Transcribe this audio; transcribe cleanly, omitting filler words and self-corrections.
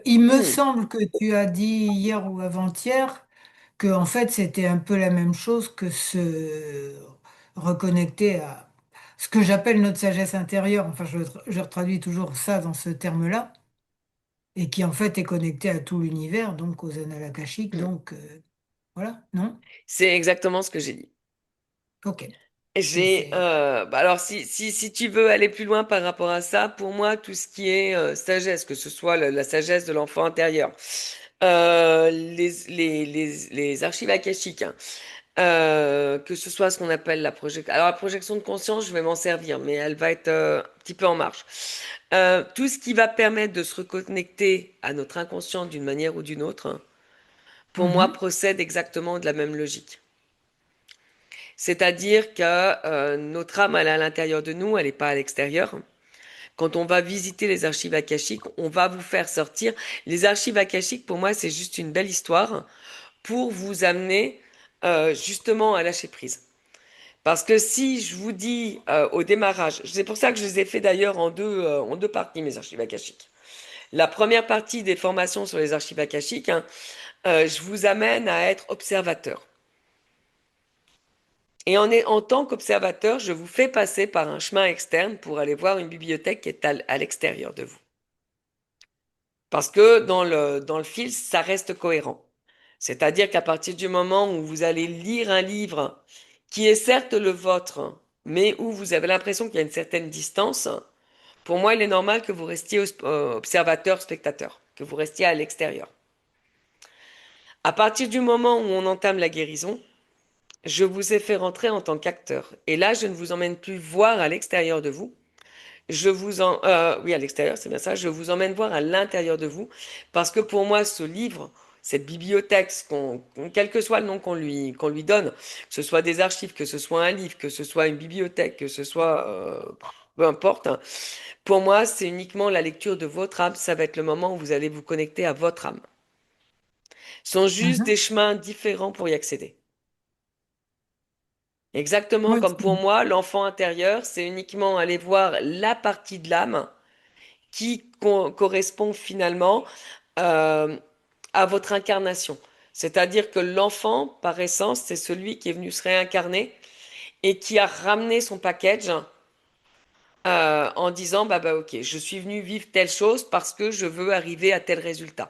Il me Hmm. semble que tu as dit hier ou avant-hier que en fait c'était un peu la même chose que se reconnecter à ce que j'appelle notre sagesse intérieure. Enfin, je traduis toujours ça dans ce terme-là, et qui en fait est connecté à tout l'univers, donc aux annales akashiques. Hmm. Donc voilà, non? C'est exactement ce que j'ai dit. Ok. C'est. Alors si tu veux aller plus loin par rapport à ça, pour moi, tout ce qui est sagesse, que ce soit la sagesse de l'enfant intérieur, les archives akashiques, hein, que ce soit ce qu'on appelle la projection. Alors la projection de conscience, je vais m'en servir, mais elle va être un petit peu en marge. Tout ce qui va permettre de se reconnecter à notre inconscient d'une manière ou d'une autre, hein, pour moi, Mhm, procède exactement de la même logique. C'est-à-dire que notre âme, elle est à l'intérieur de nous, elle n'est pas à l'extérieur. Quand on va visiter les archives akashiques, on va vous faire sortir. Les archives akashiques, pour moi, c'est juste une belle histoire pour vous amener justement à lâcher prise. Parce que si je vous dis au démarrage, c'est pour ça que je les ai fait d'ailleurs en deux parties, mes archives akashiques. La première partie des formations sur les archives akashiques, hein, je vous amène à être observateur. Et en tant qu'observateur, je vous fais passer par un chemin externe pour aller voir une bibliothèque qui est à l'extérieur de vous. Parce que dans le fil, ça reste cohérent. C'est-à-dire qu'à partir du moment où vous allez lire un livre qui est certes le vôtre, mais où vous avez l'impression qu'il y a une certaine distance, pour moi, il est normal que vous restiez observateur, spectateur, que vous restiez à l'extérieur. À partir du moment où on entame la guérison, je vous ai fait rentrer en tant qu'acteur. Et là, je ne vous emmène plus voir à l'extérieur de vous. Oui, à l'extérieur, c'est bien ça. Je vous emmène voir à l'intérieur de vous. Parce que pour moi, ce livre, cette bibliothèque, quel que soit le nom qu'on lui donne, que ce soit des archives, que ce soit un livre, que ce soit une bibliothèque, que ce soit, peu importe, hein, pour moi, c'est uniquement la lecture de votre âme. Ça va être le moment où vous allez vous connecter à votre âme. Ce sont juste des mhm. chemins différents pour y accéder. Exactement Oui, comme pour moi, l'enfant intérieur, c'est uniquement aller voir la partie de l'âme qui correspond finalement euh, à votre incarnation. C'est-à-dire que l'enfant, par essence, c'est celui qui est venu se réincarner et qui a ramené son package en disant bah ok, je suis venu vivre telle chose parce que je veux arriver à tel résultat.